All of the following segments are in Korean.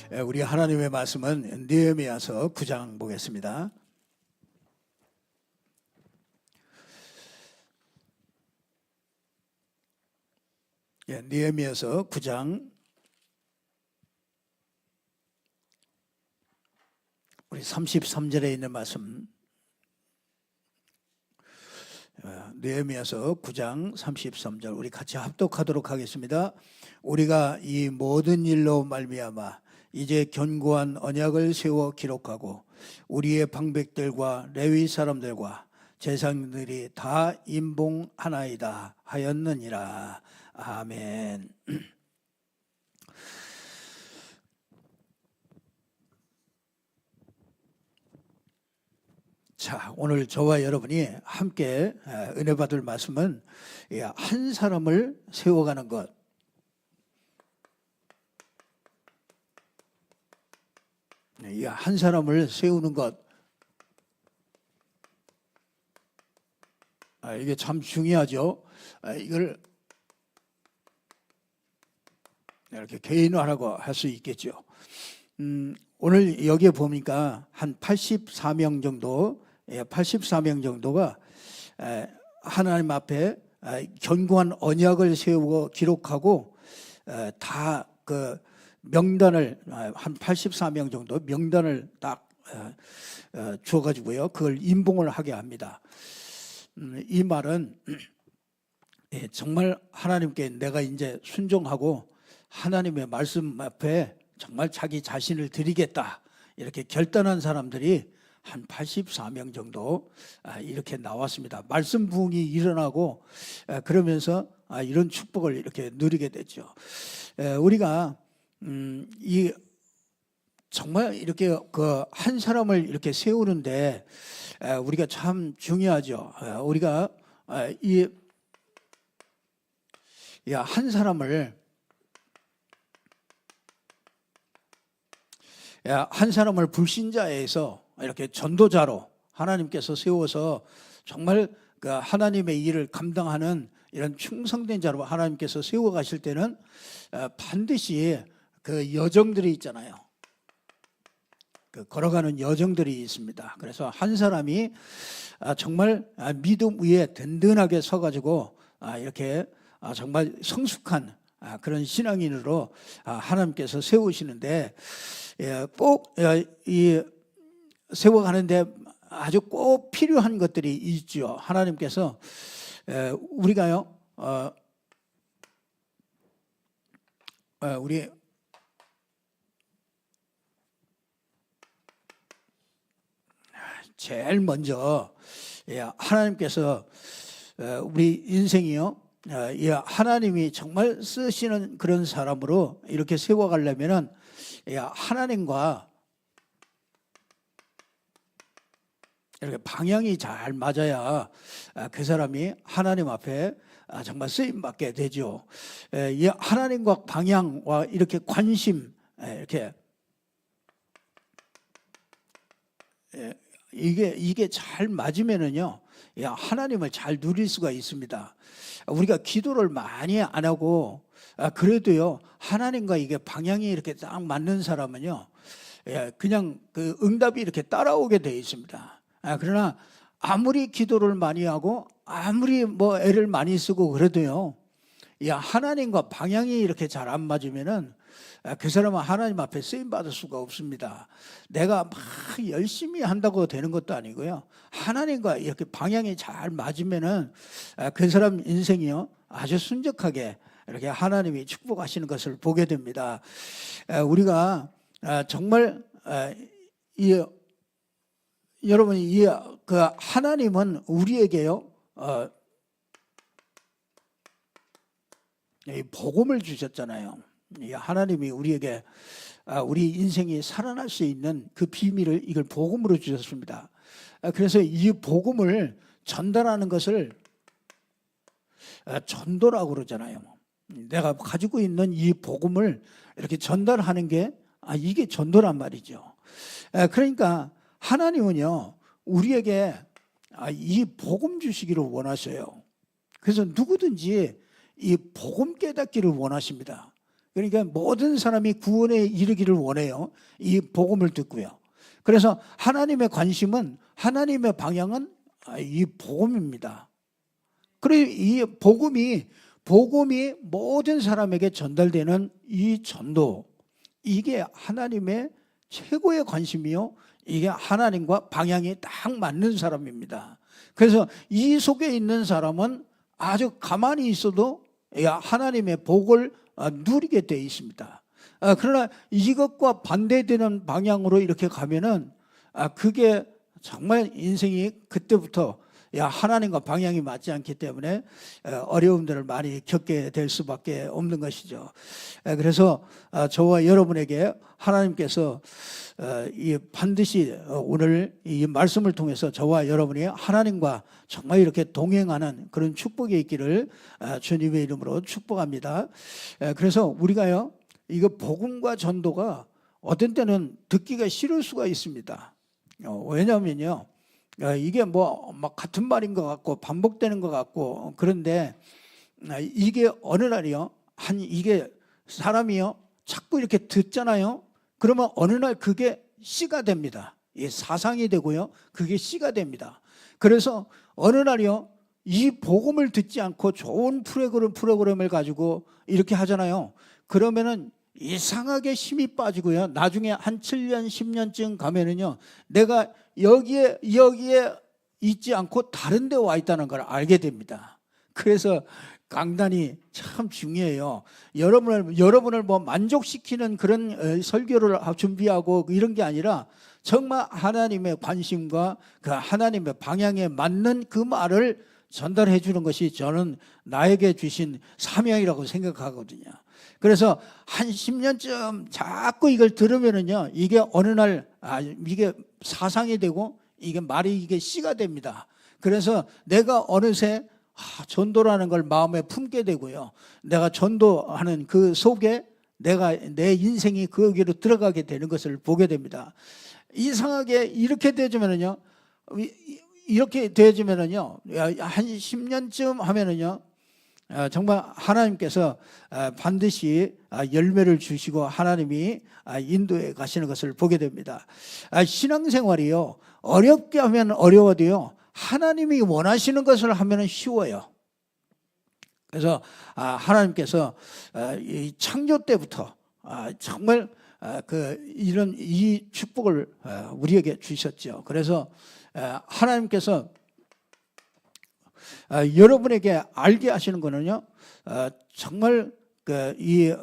우리 하나님의 말씀은 느헤미야서 9장 보겠습니다. 느헤미야서 9장 우리 33절에 있는 말씀, 느헤미야서 9장 33절 우리 같이 합독하도록 하겠습니다. 우리가 이 모든 일로 말미암아 이제 견고한 언약을 세워 기록하고 우리의 방백들과 레위 사람들과 제사장들이 다 임봉하나이다 하였느니라. 아멘. 자, 오늘 저와 여러분이 함께 은혜 받을 말씀은 한 사람을 세워가는 것. 한 사람을 세우는 것. 이게 참 중요하죠. 이걸 이렇게 개인화라고 할 수 있겠죠. 오늘 여기에 보니까 한 84명 정도, 84명 정도가 하나님 앞에 견고한 언약을 세우고 기록하고 다 그 명단을 한 84명 정도 명단을 딱 주어가지고요. 그걸 임봉을 하게 합니다. 이 말은 정말 하나님께 내가 이제 순종하고 하나님의 말씀 앞에 정말 자기 자신을 드리겠다 이렇게 결단한 사람들이 한 84명 정도 이렇게 나왔습니다. 말씀 부흥이 일어나고 그러면서 이런 축복을 이렇게 누리게 됐죠. 우리가 이 정말 이렇게 그 한 사람을 이렇게 세우는데 우리가 참 중요하죠. 우리가 이 한 사람을 불신자에서 이렇게 전도자로 하나님께서 세워서 정말 그 하나님의 일을 감당하는 이런 충성된 자로 하나님께서 세워 가실 때는 반드시 그 여정들이 있잖아요. 그 걸어가는 여정들이 있습니다. 그래서 한 사람이 정말 믿음 위에 든든하게 서가지고 이렇게 정말 성숙한 그런 신앙인으로 하나님께서 세우시는데 꼭 이 세워가는데 아주 꼭 필요한 것들이 있죠. 하나님께서 우리가요 우리 제일 먼저 하나님께서 우리 인생이요 하나님이 정말 쓰시는 그런 사람으로 이렇게 세워가려면은 하나님과 이렇게 방향이 잘 맞아야 그 사람이 하나님 앞에 정말 쓰임받게 되죠. 이 하나님과 방향과 이렇게 관심 이렇게 이게 잘 맞으면은요 하나님을 잘 누릴 수가 있습니다. 우리가 기도를 많이 안 하고 그래도요 하나님과 이게 방향이 이렇게 딱 맞는 사람은요 그냥 그 응답이 이렇게 따라오게 되어 있습니다. 그러나 아무리 기도를 많이 하고 아무리 뭐 애를 많이 쓰고 그래도요 하나님과 방향이 이렇게 잘 안 맞으면은 그 사람은 하나님 앞에 쓰임 받을 수가 없습니다. 내가 막 열심히 한다고 되는 것도 아니고요. 하나님과 이렇게 방향이 잘 맞으면은 그 사람 인생이요 아주 순적하게 이렇게 하나님이 축복하시는 것을 보게 됩니다. 우리가 정말 여러분이 그 하나님은 우리에게요 이 복음을 주셨잖아요. 하나님이 우리에게 우리 인생이 살아날 수 있는 그 비밀을 이걸 복음으로 주셨습니다. 그래서 이 복음을 전달하는 것을 전도라고 그러잖아요. 내가 가지고 있는 이 복음을 이렇게 전달하는 게 이게 전도란 말이죠. 그러니까 하나님은요 우리에게 이 복음 주시기를 원하셔요. 그래서 누구든지 이 복음 깨닫기를 원하십니다. 그러니까 모든 사람이 구원에 이르기를 원해요. 이 복음을 듣고요. 그래서 하나님의 관심은, 하나님의 방향은 이 복음입니다. 그리고 이 복음이 모든 사람에게 전달되는 이 전도, 이게 하나님의 최고의 관심이요, 이게 하나님과 방향이 딱 맞는 사람입니다. 그래서 이 속에 있는 사람은 아주 가만히 있어도 하나님의 복을 누리게 되어 있습니다. 그러나 이것과 반대되는 방향으로 이렇게 가면은 그게 정말 인생이 그때부터 하나님과 방향이 맞지 않기 때문에 어려움들을 많이 겪게 될 수밖에 없는 것이죠. 그래서 저와 여러분에게 하나님께서 반드시 오늘 이 말씀을 통해서 저와 여러분이 하나님과 정말 이렇게 동행하는 그런 축복이 있기를 주님의 이름으로 축복합니다. 그래서 우리가요, 이거 복음과 전도가 어떤 때는 듣기가 싫을 수가 있습니다. 왜냐하면요, 이게 막 같은 말인 것 같고 반복되는 것 같고, 그런데 이게 어느 날이요, 이게 사람이요 자꾸 이렇게 듣잖아요. 그러면 어느 날 그게 씨가 됩니다. 사상이 되고요, 그게 씨가 됩니다. 그래서 어느 날이요, 이 복음을 듣지 않고 좋은 프로그램을 가지고 이렇게 하잖아요. 그러면은 이상하게 힘이 빠지고요, 나중에 한 7년 10년쯤 가면은요, 내가 여기에 있지 않고 다른 데 와 있다는 걸 알게 됩니다. 그래서 강단이 참 중요해요. 여러분을 만족시키는 그런 설교를 준비하고 이런 게 아니라 정말 하나님의 관심과 그 하나님의 방향에 맞는 그 말을 전달해 주는 것이 저는 나에게 주신 사명이라고 생각하거든요. 그래서 한 10년쯤 자꾸 이걸 들으면은요, 이게 어느 날 이게 사상이 되고 이게 씨가 됩니다. 그래서 내가 어느새 전도라는 걸 마음에 품게 되고요, 내가 전도하는 그 속에 내 인생이 거기로 들어가게 되는 것을 보게 됩니다. 이상하게 이렇게 되어지면은요, 한 10년쯤 하면은요, 정말 하나님께서 반드시 열매를 주시고 하나님이 인도해 가시는 것을 보게 됩니다. 신앙생활이요, 어렵게 하면 어려워도요, 하나님이 원하시는 것을 하면 쉬워요. 그래서 하나님께서 이 창조 때부터 정말 이런 이 축복을 우리에게 주셨죠. 그래서 하나님께서 여러분에게 알게 하시는 거는요, 정말 이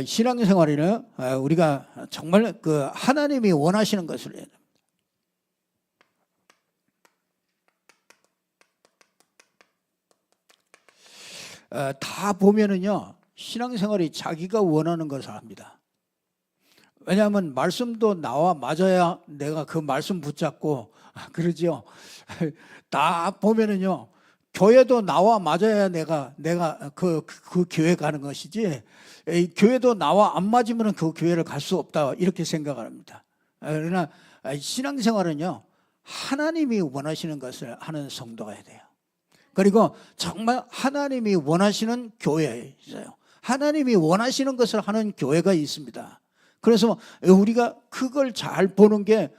신앙생활에는 우리가 정말 하나님이 원하시는 것을 해야 됩니다. 다 보면은요, 신앙생활이 자기가 원하는 것을 합니다. 왜냐하면 말씀도 나와 맞아야 내가 그 말씀 붙잡고 그러죠. 다 보면은요, 교회도 나와 맞아야 내가 그 교회 가는 것이지, 교회도 나와 안 맞으면 그 교회를 갈 수 없다, 이렇게 생각을 합니다. 그러나 신앙생활은요, 하나님이 원하시는 것을 하는 성도가 해야 돼요. 그리고 정말 하나님이 원하시는 교회에 있어요. 하나님이 원하시는 것을 하는 교회가 있습니다. 그래서 우리가 그걸 잘 보는 게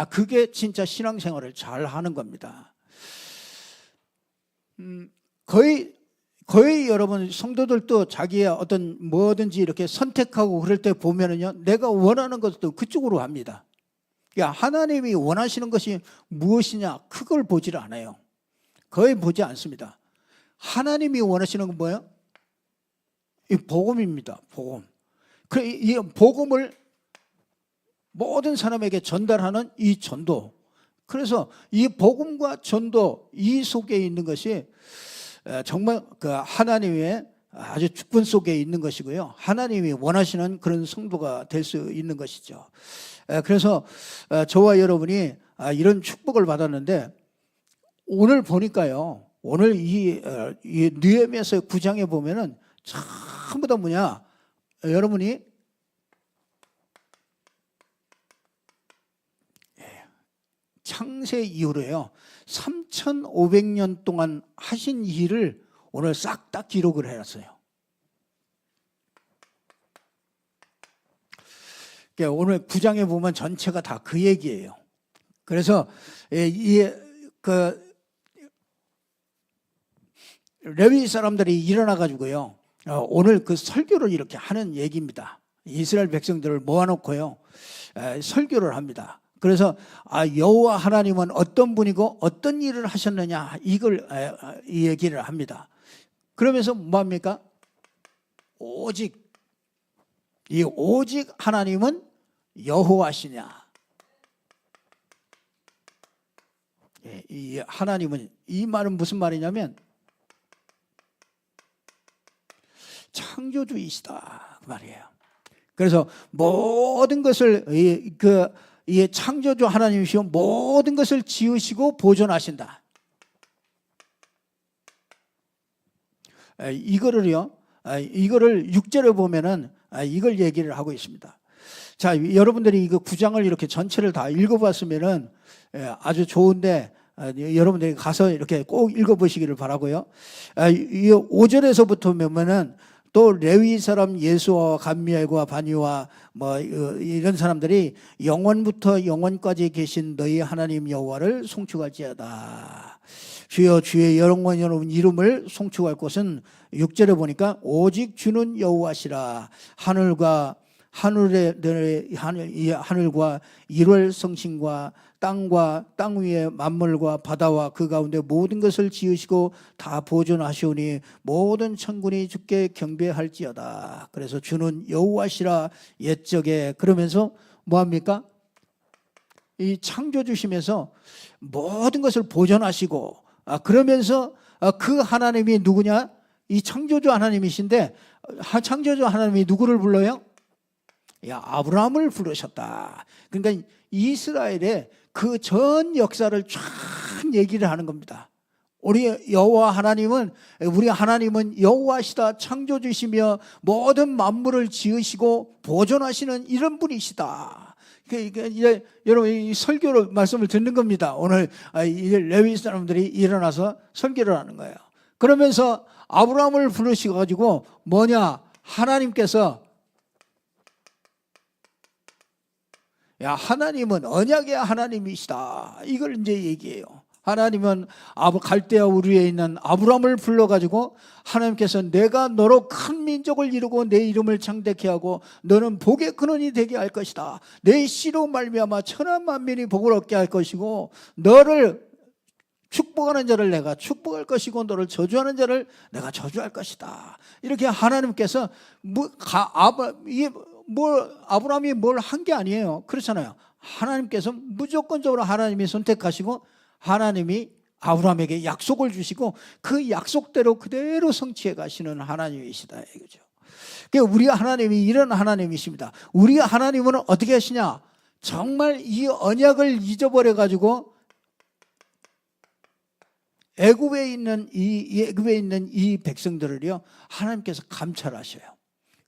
그게 진짜 신앙생활을 잘 하는 겁니다. 거의 여러분 성도들도 자기의 어떤 뭐든지 이렇게 선택하고 그럴 때 보면은요, 내가 원하는 것도 그쪽으로 합니다. 하나님이 원하시는 것이 무엇이냐, 그걸 보질 않아요. 거의 보지 않습니다. 하나님이 원하시는 건 뭐예요? 이 복음입니다. 복음. 이 복음을 모든 사람에게 전달하는 이 전도. 그래서 이 복음과 전도, 이 속에 있는 것이 정말 하나님의 아주 주권 속에 있는 것이고요, 하나님이 원하시는 그런 성도가 될 수 있는 것이죠. 그래서 저와 여러분이 이런 축복을 받았는데, 오늘 보니까요, 오늘 이 느헤미야서 9장에 보면은 전부 다 뭐냐, 여러분이 창세 이후로요 3,500년 동안 하신 일을 오늘 싹 다 기록을 해놨어요. 그러니까 오늘 9장에 보면 전체가 다 그 얘기예요. 그래서 레위 사람들이 일어나 가지고요 오늘 그 설교를 이렇게 하는 얘기입니다. 이스라엘 백성들을 모아놓고요 설교를 합니다. 그래서 여호와 하나님은 어떤 분이고 어떤 일을 하셨느냐 이걸 이 얘기를 합니다. 그러면서 뭐합니까? 오직 하나님은 여호와시냐. 이 하나님은, 이 말은 무슨 말이냐면 창조주이시다 그 말이에요. 그래서 모든 것을 이 창조주 하나님이시고 모든 것을 지으시고 보존하신다. 이거를 6절에 보면은 이걸 얘기를 하고 있습니다. 자, 여러분들이 이거 9장을 이렇게 전체를 다 읽어봤으면은 아주 좋은데 여러분들이 가서 이렇게 꼭 읽어보시기를 바라고요. 이 5절에서부터 보면은 또 레위 사람 예수와 감미엘과 바니와 뭐 이런 사람들이 영원부터 영원까지 계신 너희 하나님 여호와를 송축할지어다. 주여 주의 영원 여러분 이름을 송축할 곳은 6절에 보니까 오직 주는 여호와시라. 하늘과 일월 성신과 땅과 땅 위의 만물과 바다와 그 가운데 모든 것을 지으시고 다 보존하시오니 모든 천군이 주께 경배할지어다. 그래서 주는 여호와시라 옛적에. 그러면서 뭐합니까? 이 창조주시면서 모든 것을 보존하시고 그러면서 그 하나님이 누구냐? 이 창조주 하나님이신데 창조주 하나님이 누구를 불러요? 아브라함을 부르셨다. 그러니까 이스라엘의 그 전 역사를 쫙 얘기를 하는 겁니다. 우리 여호와 하나님은, 우리 하나님은 여호와시다, 창조주시며 모든 만물을 지으시고 보존하시는 이런 분이시다. 그러니까 여러분 이 설교로 말씀을 듣는 겁니다. 오늘 레위 사람들이 일어나서 설교를 하는 거예요. 그러면서 아브라함을 부르셔가지고 뭐냐? 하나님께서 하나님은 언약의 하나님이시다. 이걸 이제 얘기해요. 하나님은 갈대아 우르에 있는 아브라함을 불러가지고 하나님께서 내가 너로 큰 민족을 이루고 내 이름을 창대케 하고 너는 복의 근원이 되게 할 것이다. 내 씨로 말미암아 천한 만민이 복을 얻게 할 것이고 너를 축복하는 자를 내가 축복할 것이고 너를 저주하는 자를 내가 저주할 것이다. 이렇게 하나님께서 아브라함이 뭘 한 게 아니에요. 그렇잖아요. 하나님께서 무조건적으로 하나님이 선택하시고 하나님이 아브라함에게 약속을 주시고 그 약속대로 그대로 성취해 가시는 하나님이시다 이거죠. 그러니까 우리 하나님이 이런 하나님이십니다. 우리 하나님은 어떻게 하시냐? 정말 이 언약을 잊어버려 가지고 애굽에 있는 이 백성들을요 하나님께서 감찰하셔요.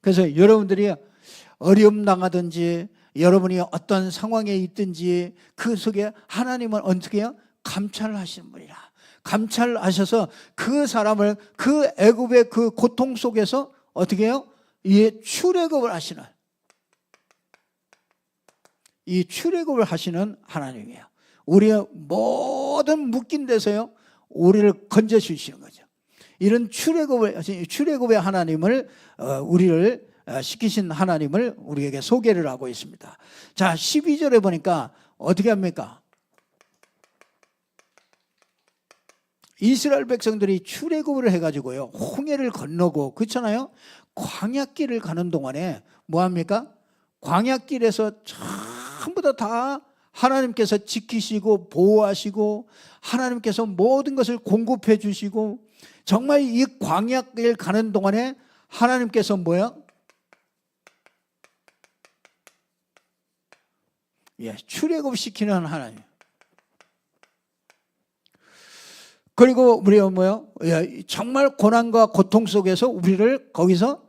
그래서 여러분들이 어려움 당하든지 여러분이 어떤 상황에 있든지 그 속에 하나님은 어떻게 해요? 감찰하시는 분이라. 감찰하셔서 그 사람을 그 애굽의 그 고통 속에서 어떻게 해요? 이 출애굽을 하시는, 이 출애굽을 하시는 하나님이에요. 우리의 모든 묶인 데서요 우리를 건져 주시는 거죠. 이런 출애굽의 하나님을 우리를 시키신 하나님을 우리에게 소개를 하고 있습니다. 자, 12절에 보니까 어떻게 합니까? 이스라엘 백성들이 출애굽을 해가지고요 홍해를 건너고 그렇잖아요. 광야길을 가는 동안에 뭐합니까? 광야길에서 전부 다 하나님께서 지키시고 보호하시고 하나님께서 모든 것을 공급해 주시고 정말 이 광야길 가는 동안에 하나님께서 뭐야? 출애굽시키는 하나님. 그리고 우리가 뭐요? 정말 고난과 고통 속에서 우리를 거기서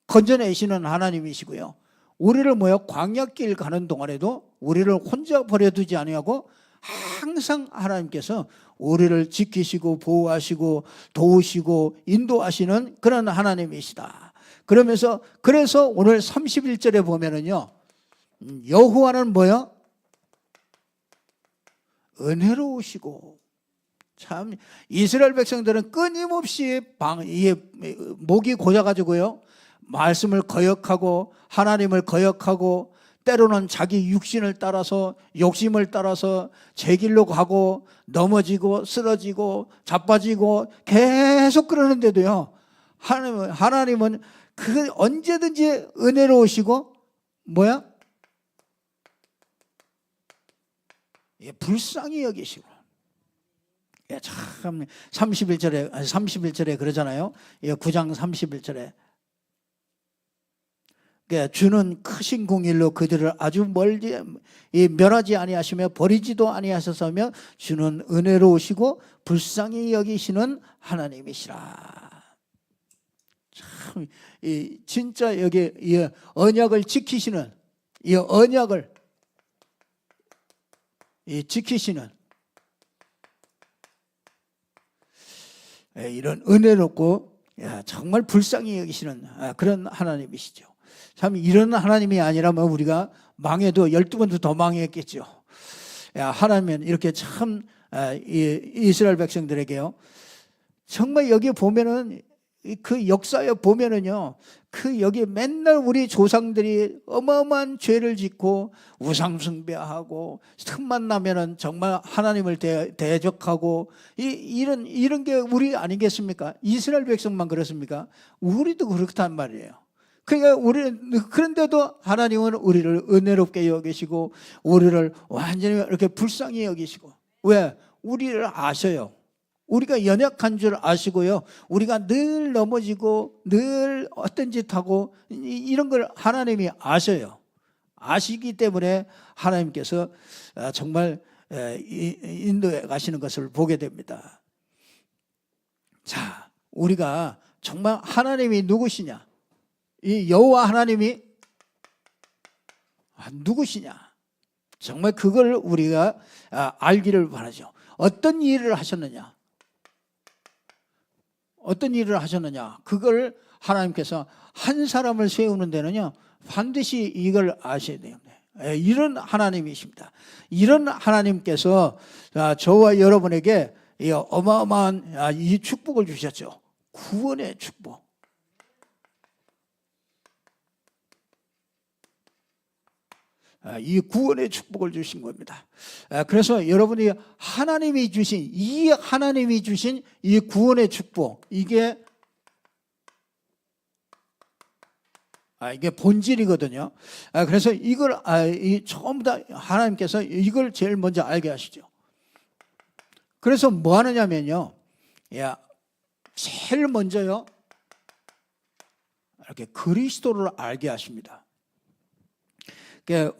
건져내시는 하나님이시고요. 우리를 광야길 가는 동안에도 우리를 혼자 버려두지 아니하고 항상 하나님께서 우리를 지키시고 보호하시고 도우시고 인도하시는 그런 하나님이시다. 그러면서 그래서 오늘 31절에 보면은요, 여호와는 뭐요? 은혜로우시고. 참 이스라엘 백성들은 끊임없이 목이 고져가지고요, 말씀을 거역하고 하나님을 거역하고 때로는 자기 육신을 따라서 욕심을 따라서 제 길로 가고 넘어지고 쓰러지고 자빠지고 계속 그러는데도요, 하나님은 그 언제든지 은혜로우시고 뭐야? 불쌍히 여기시고. 참 31절에 그러잖아요. 9장 31절에 주는 크신 공일로 그들을 아주 멀리 멸하지 아니하시며 버리지도 아니하셨으며 주는 은혜로우시고 불쌍히 여기시는 하나님이시라. 참 진짜 여기 이 언약을 지키시는, 이 언약을 지키시는 이런 은혜롭고 정말 불쌍히 여기시는 그런 하나님이시죠. 참 이런 하나님이 아니라면 우리가 망해도 12번도 더 망했겠죠. 하나님은 이렇게 참 이스라엘 백성들에게요, 정말 여기 보면은 그 역사에 보면은요, 그 여기 맨날 우리 조상들이 어마어마한 죄를 짓고 우상 숭배하고 틈만 나면은 정말 하나님을 대적하고 이런 게 우리 아니겠습니까? 이스라엘 백성만 그렇습니까? 우리도 그렇단 말이에요. 그러니까 그런데도 하나님은 우리를 은혜롭게 여기시고 우리를 완전히 이렇게 불쌍히 여기시고. 왜? 우리를 아셔요. 우리가 연약한 줄 아시고요, 우리가 늘 넘어지고 늘 어떤 짓 하고 이런 걸 하나님이 아셔요. 아시기 때문에 하나님께서 정말 인도해 가시는 것을 보게 됩니다. 자, 우리가 정말 하나님이 누구시냐, 이 여호와 하나님이 누구시냐, 정말 그걸 우리가 알기를 바라죠. 어떤 일을 하셨느냐, 어떤 일을 하셨느냐, 그걸 하나님께서 한 사람을 세우는 데는요, 반드시 이걸 아셔야 돼요. 이런 하나님이십니다. 이런 하나님께서 저와 여러분에게 이 어마어마한 이 축복을 주셨죠. 구원의 축복. 이 구원의 축복을 주신 겁니다. 그래서 여러분이 하나님이 주신 이 구원의 축복, 이게 본질이거든요. 그래서 이걸 처음 다 하나님께서 이걸 제일 먼저 알게 하시죠. 그래서 뭐 하느냐면요, 제일 먼저요, 이렇게 그리스도를 알게 하십니다.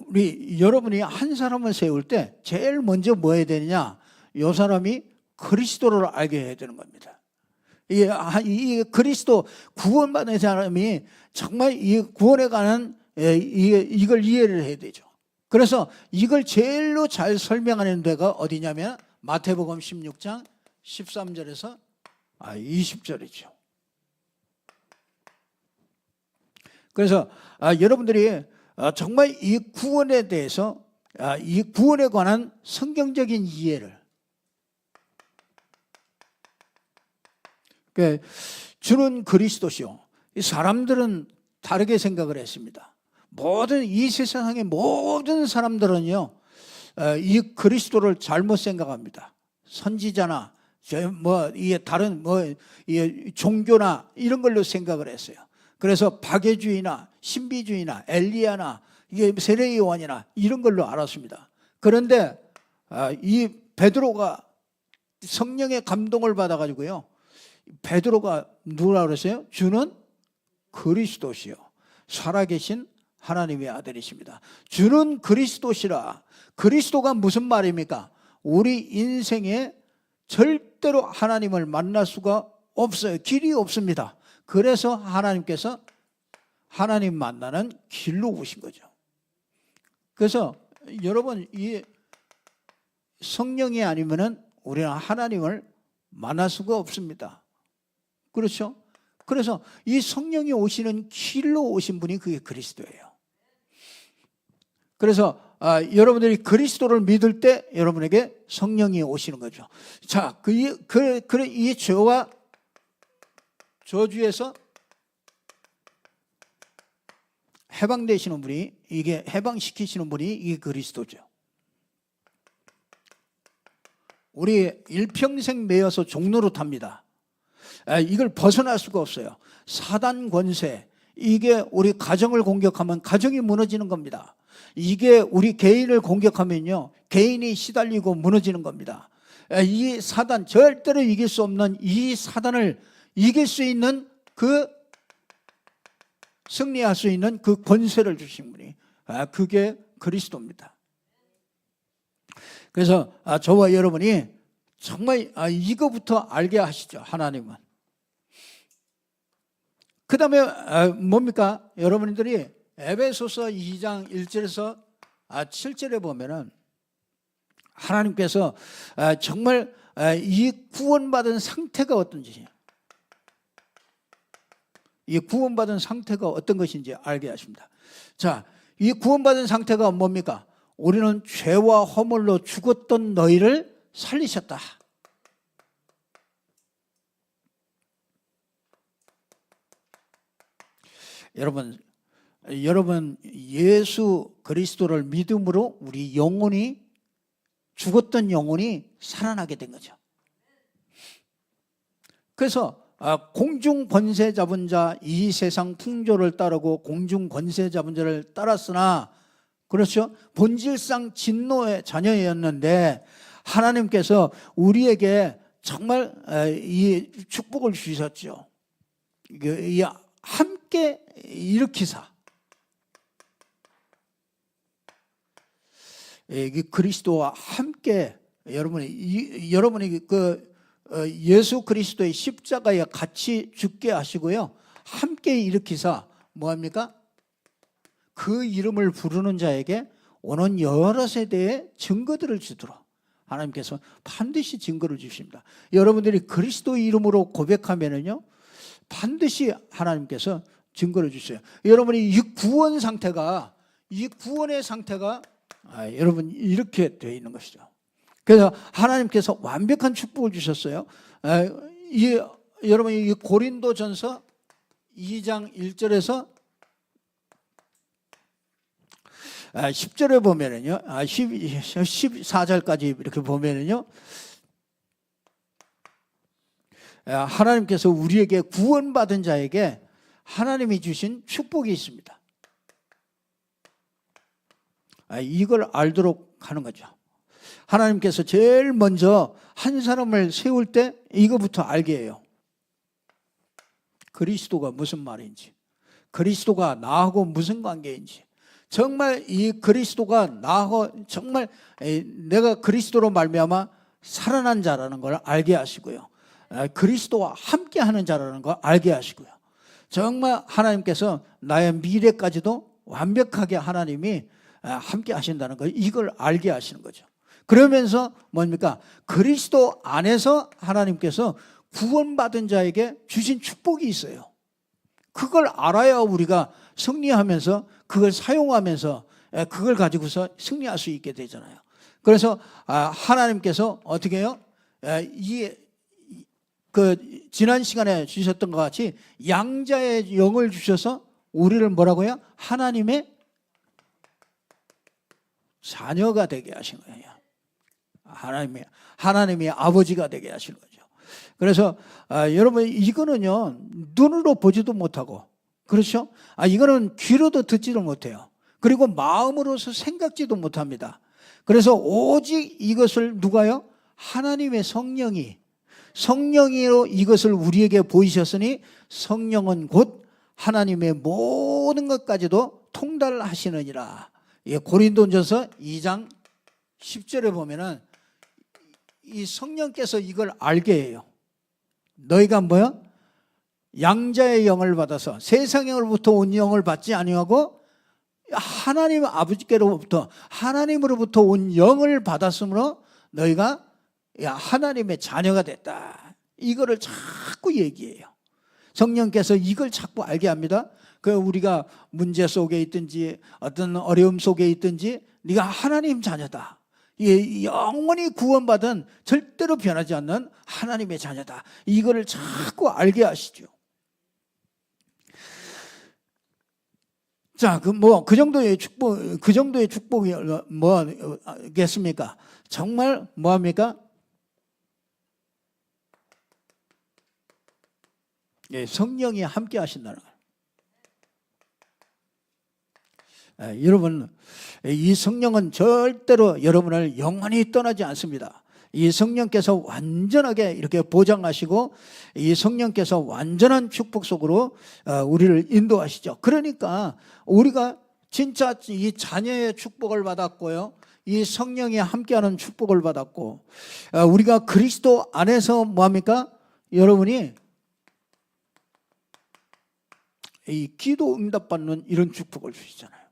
우리 여러분이 한 사람을 세울 때 제일 먼저 뭐 해야 되느냐, 이 사람이 그리스도를 알게 해야 되는 겁니다. 이 그리스도 구원받은 사람이 정말 이 구원에 관한 이걸 이해를 해야 되죠. 그래서 이걸 제일로 잘 설명하는 데가 어디냐면 마태복음 16장 13절에서 20절이죠. 그래서 여러분들이 정말 이 구원에 대해서, 이 구원에 관한 성경적인 이해를, 주는 그리스도시요. 사람들은 다르게 생각을 했습니다. 이 세상의 모든 사람들은요, 이 그리스도를 잘못 생각합니다. 선지자나 다른 종교나 이런 걸로 생각을 했어요. 그래서 박해주의나 신비주의나 엘리야나 세례 요한이나 이런 걸로 알았습니다. 그런데 이 베드로가 성령의 감동을 받아가지고요, 베드로가 누구라 그랬어요? 주는 그리스도시요, 살아계신 하나님의 아들이십니다. 주는 그리스도시라. 그리스도가 무슨 말입니까? 우리 인생에 절대로 하나님을 만날 수가 없어요. 길이 없습니다. 그래서 하나님께서 하나님 만나는 길로 오신 거죠. 그래서 여러분, 이 성령이 아니면은 우리는 하나님을 만날 수가 없습니다. 그렇죠? 그래서 이 성령이 오시는 길로 오신 분이 그게 그리스도예요. 그래서 여러분들이 그리스도를 믿을 때 여러분에게 성령이 오시는 거죠. 자, 이 죄와 저주에서 해방되시는 분이, 이게 해방시키시는 분이 이게 그리스도죠. 우리 일평생 매여서 종로로 탑니다. 이걸 벗어날 수가 없어요. 사단 권세, 이게 우리 가정을 공격하면 가정이 무너지는 겁니다. 이게 우리 개인을 공격하면요, 개인이 시달리고 무너지는 겁니다. 이 사단, 절대로 이길 수 없는 이 사단을 이길 수 있는 승리할 수 있는 그 권세를 주신 분이 그게 그리스도입니다. 그래서 저와 여러분이 정말 이거부터 알게 하시죠. 하나님은. 그 다음에 뭡니까? 여러분들이 에베소서 2장 1절에서 7절에 보면은 하나님께서 정말 이 구원받은 상태가 어떤지, 이 구원받은 상태가 어떤 것인지 알게 하십니다. 자, 이 구원받은 상태가 뭡니까? 우리는 죄와 허물로 죽었던 너희를 살리셨다. 여러분 예수 그리스도를 믿음으로 우리 영혼이, 죽었던 영혼이 살아나게 된 거죠. 그래서 공중 권세 잡은 자, 이 세상 풍조를 따르고 공중 권세 잡은 자를 따랐으나, 그렇죠? 본질상 진노의 자녀였는데 하나님께서 우리에게 정말 이 축복을 주셨죠. 함께 일으키사, 그리스도와 함께 여러분이 예수 그리스도의 십자가에 같이 죽게 하시고요, 함께 일으키사 뭐합니까? 그 이름을 부르는 자에게 오는 여러 세대의 증거들을 주도록 하나님께서 반드시 증거를 주십니다. 여러분들이 그리스도 이름으로 고백하면은요, 반드시 하나님께서 증거를 주세요. 여러분이 이 구원의 상태가 여러분 이렇게 되어 있는 것이죠. 그래서 하나님께서 완벽한 축복을 주셨어요. 여러분이 이 고린도전서 2장 1절에서 10절에 보면은요, 14절까지 이렇게 보면은요, 하나님께서 우리에게 구원받은 자에게 하나님이 주신 축복이 있습니다. 이걸 알도록 하는 거죠. 하나님께서 제일 먼저 한 사람을 세울 때 이거부터 알게 해요. 그리스도가 무슨 말인지, 그리스도가 나하고 무슨 관계인지, 정말 이 그리스도가 나하고 정말 내가 그리스도로 말미암아 살아난 자라는 걸 알게 하시고요, 그리스도와 함께하는 자라는 걸 알게 하시고요, 정말 하나님께서 나의 미래까지도 완벽하게 하나님이 함께 하신다는 걸, 이걸 알게 하시는 거죠. 그러면서 뭡니까? 그리스도 안에서 하나님께서 구원받은 자에게 주신 축복이 있어요. 그걸 알아야 우리가 승리하면서, 그걸 사용하면서 그걸 가지고서 승리할 수 있게 되잖아요. 그래서 하나님께서 어떻게 해요? 지난 시간에 주셨던 것 같이 양자의 영을 주셔서 우리를 뭐라고요? 하나님의 자녀가 되게 하신 거예요. 하나님의 아버지가 되게 하시는 거죠. 그래서 여러분, 이거는요, 눈으로 보지도 못하고, 그렇죠? 이거는 귀로도 듣지도 못해요. 그리고 마음으로서 생각지도 못합니다. 그래서 오직 이것을 누가요? 하나님의 성령으로 이것을 우리에게 보이셨으니 성령은 곧 하나님의 모든 것까지도 통달하시느니라. 고린도전서 2장 10절에 보면은 이 성령께서 이걸 알게 해요. 너희가 뭐요? 양자의 영을 받아서 세상으로부터 온 영을 받지 아니하고 하나님 아버지께로부터, 하나님으로부터 온 영을 받았으므로 너희가 야 하나님의 자녀가 됐다. 이거를 자꾸 얘기해요. 성령께서 이걸 자꾸 알게 합니다. 그 우리가 문제 속에 있든지 어떤 어려움 속에 있든지 네가 하나님 자녀다. 영원히 구원받은 절대로 변하지 않는 하나님의 자녀다. 이거를 자꾸 알게 하시죠. 자, 그 정도의 축복이 뭐겠습니까? 정말 뭐합니까? 예, 성령이 함께 하신다는 거예요. 여러분, 이 성령은 절대로 여러분을 영원히 떠나지 않습니다. 이 성령께서 완전하게 이렇게 보장하시고 이 성령께서 완전한 축복 속으로 우리를 인도하시죠. 그러니까 우리가 진짜 이 자녀의 축복을 받았고요, 이 성령이 함께하는 축복을 받았고, 우리가 그리스도 안에서 뭐합니까? 여러분이 이 기도 응답받는 이런 축복을 주시잖아요.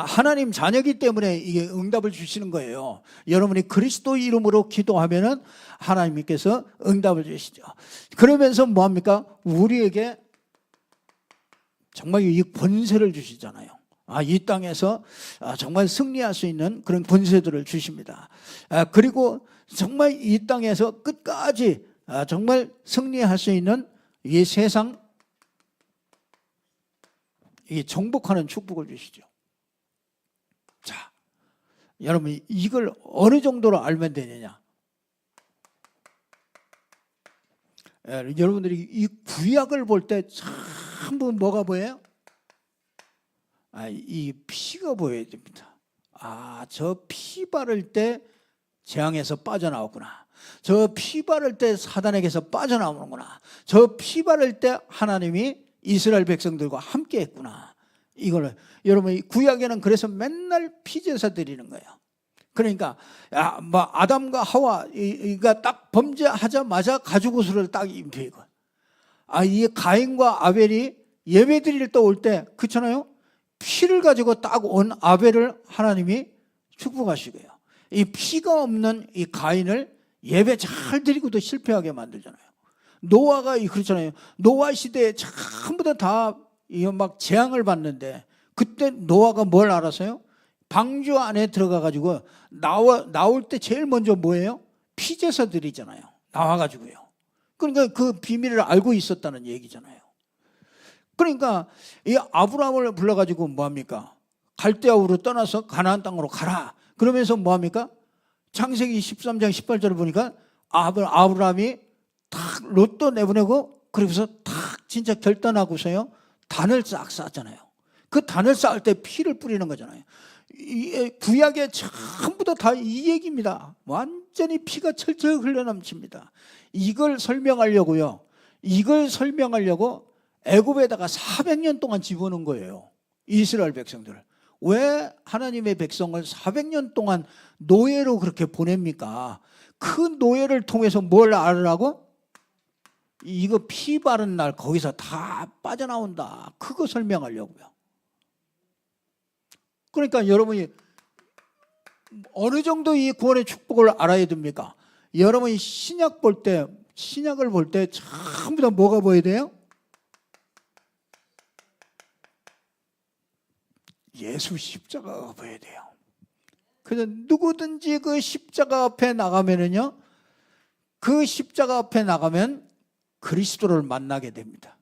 하나님 자녀이기 때문에 이게 응답을 주시는 거예요. 여러분이 그리스도 이름으로 기도하면은 하나님께서 응답을 주시죠. 그러면서 뭐합니까? 우리에게 정말 이 권세를 주시잖아요. 이 땅에서 정말 승리할 수 있는 그런 권세들을 주십니다. 그리고 정말 이 땅에서 끝까지 정말 승리할 수 있는 이 세상 이 정복하는 축복을 주시죠. 자, 여러분 이걸 어느 정도로 알면 되느냐? 여러분들이 이 구약을 볼 때 전부 뭐가 보여요? 이 피가 보여야 됩니다. 저 피 바를 때 재앙에서 빠져나오구나. 저 피 바를 때 사단에게서 빠져나오는구나. 저 피 바를 때 하나님이 이스라엘 백성들과 함께 했구나. 이거를 여러분 구약에는 그래서 맨날 피제사 드리는 거예요. 그러니까 아담과 하와가 딱 범죄하자마자 가죽옷을 딱 입히고, 이 가인과 아벨이 예배 드릴 때 올 때 그렇잖아요. 피를 가지고 딱 온 아벨을 하나님이 축복하시고요. 이 피가 없는 이 가인을 예배 잘 드리고도 실패하게 만들잖아요. 노아가 그렇잖아요. 노아 시대에 전부 다 막 재앙을 받는데 그때 노아가 뭘 알았어요? 방주 안에 들어가 가지고 나올 때 제일 먼저 뭐예요? 피제사 드리잖아요. 나와 가지고요. 그러니까 그 비밀을 알고 있었다는 얘기잖아요. 그러니까 이 아브라함을 불러 가지고 뭐합니까? 갈대아우로 떠나서 가나안 땅으로 가라. 그러면서 뭐합니까? 창세기 13장 18절을 보니까 아브라함이 탁 롯도 내보내고 그러면서 탁 진짜 결단하고서요 단을 싹 쌓았잖아요. 그 단을 쌓을 때 피를 뿌리는 거잖아요. 구약에 전부 다 이 얘기입니다. 완전히 피가 철철 흘러넘칩니다. 이걸 설명하려고 애굽에다가 400년 동안 집어넣은 거예요. 이스라엘 백성들을. 왜 하나님의 백성을 400년 동안 노예로 그렇게 보냅니까? 그 노예를 통해서 뭘 알으라고? 이거 피 바른 날 거기서 다 빠져나온다. 그거 설명하려고요. 그러니까 여러분이 어느 정도 이 구원의 축복을 알아야 됩니까? 여러분이 신약을 볼 때 전부 다 뭐가 보여야 돼요? 예수 십자가가 보여야 돼요. 그래서 누구든지 그 십자가 앞에 나가면은요, 그 십자가 앞에 나가면 그리스도를 만나게 됩니다.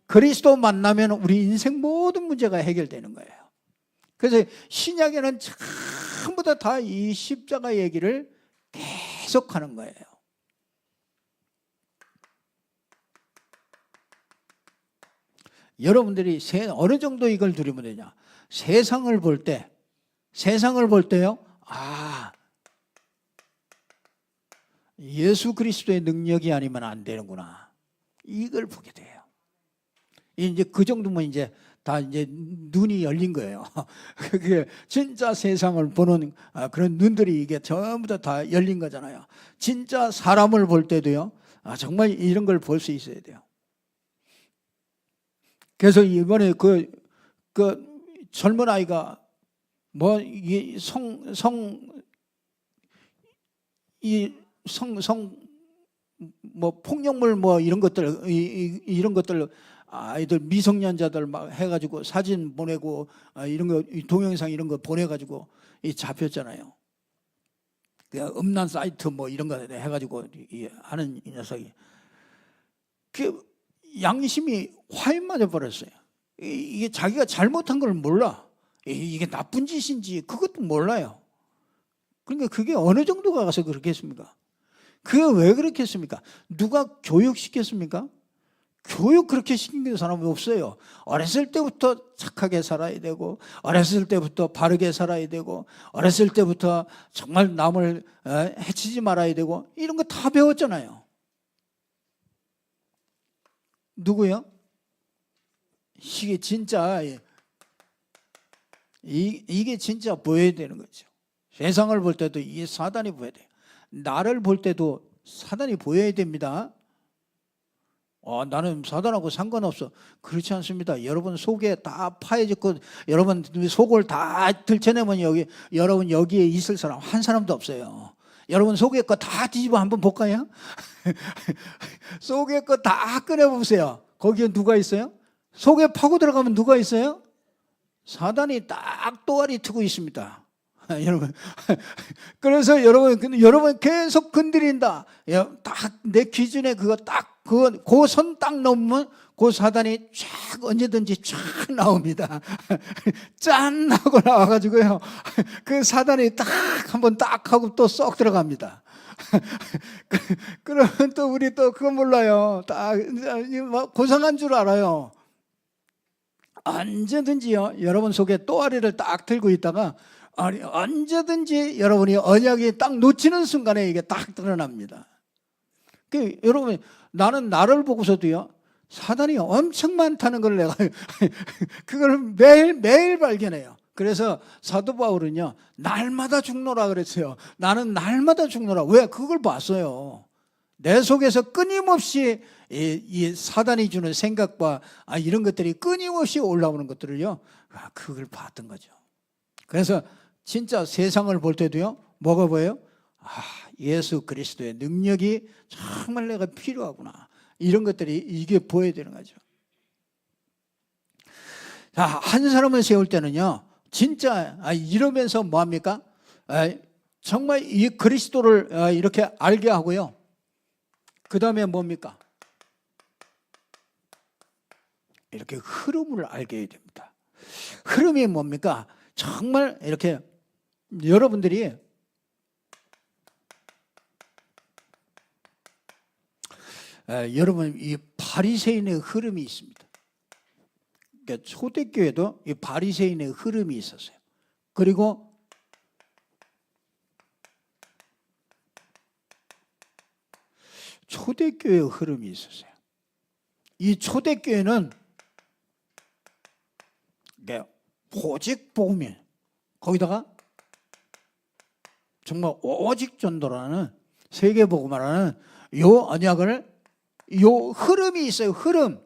그리스도 만나면 우리 인생 모든 문제가 해결되는 거예요. 그래서 신약에는 전부 다 이 십자가 얘기를 계속하는 거예요. 여러분들이 어느 정도 이걸 누리면 되냐? 세상을 볼 때요, 예수 그리스도의 능력이 아니면 안 되는구나. 이걸 보게 돼요. 이제 그 정도면 이제 다 이제 눈이 열린 거예요. 그게 진짜 세상을 보는 그런 눈들이 이게 전부 다 열린 거잖아요. 진짜 사람을 볼 때도요, 정말 이런 걸 볼 수 있어야 돼요. 그래서 이번에 그 젊은 아이가 뭐 이 뭐 폭력물 뭐 이런 것들 이런 것들 아이들 미성년자들 막 해가지고 사진 보내고 이런 거 동영상 이런 거 보내가지고 잡혔잖아요. 그냥 음란 사이트 뭐 이런 거 해가지고 하는 이 녀석이 그 양심이 화인 맞아 버렸어요. 이게 자기가 잘못한 걸 몰라. 이게 나쁜 짓인지 그것도 몰라요. 그러니까 그게 어느 정도가 가서 그렇겠습니까? 그게 왜 그렇겠습니까? 누가 교육시켰습니까? 교육 그렇게 시킨 사람은 없어요. 어렸을 때부터 착하게 살아야 되고, 어렸을 때부터 바르게 살아야 되고, 어렸을 때부터 정말 남을 해치지 말아야 되고, 이런 거 다 배웠잖아요. 누구요? 이게 진짜, 이게 진짜 보여야 되는 거죠. 세상을 볼 때도 이게 사단이 보여야 돼요. 나를 볼 때도 사단이 보여야 됩니다. 나는 사단하고 상관없어. 그렇지 않습니다. 여러분 속에 다 파헤졌고 여러분 속을 다 들춰내면 여러분 여기에 있을 사람 한 사람도 없어요. 여러분 속에 거 다 뒤집어 한번 볼까요? 속에 거 다 꺼내보세요. 거기에 누가 있어요? 속에 파고 들어가면 누가 있어요? 사단이 딱 또아리 트고 있습니다. 여러분, 그래서 여러분 계속 건드린다. 딱 내 기준에 그 선 딱 넘으면 그 사단이 쫙 언제든지 쫙 나옵니다. 짠 하고 나와가지고요. 그 사단이 딱 한번 딱 하고 또 쏙 들어갑니다. 그러면 또 우리 또 그거 몰라요. 딱 고상한 줄 알아요. 언제든지요. 여러분 속에 또아리를 딱 들고 있다가 언제든지 여러분이 언약이 딱 놓치는 순간에 이게 딱 드러납니다. 여러분 나는 나를 보고서도요 사단이 엄청 많다는 걸 내가 그걸 매일 발견해요. 그래서 사도 바울은요 날마다 죽노라 그랬어요. 나는 날마다 죽노라. 왜? 그걸 봤어요. 내 속에서 끊임없이 이 사단이 주는 생각과 이런 것들이 끊임없이 올라오는 것들을요 그걸 봤던 거죠. 그래서 진짜 세상을 볼 때도요 뭐가 보여요? 예수 그리스도의 능력이 정말 내가 필요하구나. 이런 것들이 이게 보여야 되는 거죠. 자, 한 사람을 세울 때는요 진짜 이러면서 뭐합니까? 정말 이 그리스도를 이렇게 알게 하고요. 그 다음에 뭡니까? 이렇게 흐름을 알게 해야 됩니다. 흐름이 뭡니까? 정말 이렇게 여러분들이 여러분 이 바리새인의 흐름이 있습니다. 그러니까 초대교회도 이 바리새인의 흐름이 있었어요. 그리고 초대교회의 흐름이 있었어요. 이 초대교회는 오직 복음이에요. 거기다가 정말 오직 전도라는 세계복음이라는 요 언약을 요 흐름이 있어요. 흐름.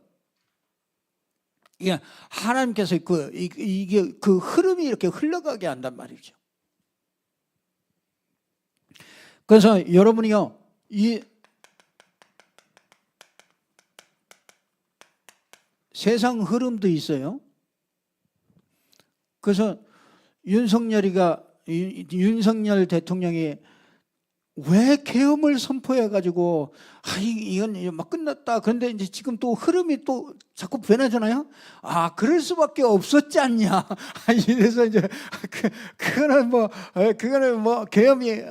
이게 하나님께서 이게 그 흐름이 이렇게 흘러가게 한단 말이죠. 그래서 여러분이요 이 세상 흐름도 있어요. 그래서 윤석열 대통령이 왜 계엄을 선포해가지고 이건 막 끝났다. 그런데 이제 지금 또 흐름이 또 자꾸 변하잖아요. 그럴 수밖에 없었지 않냐. 이래서 이제 그거는 뭐 계엄이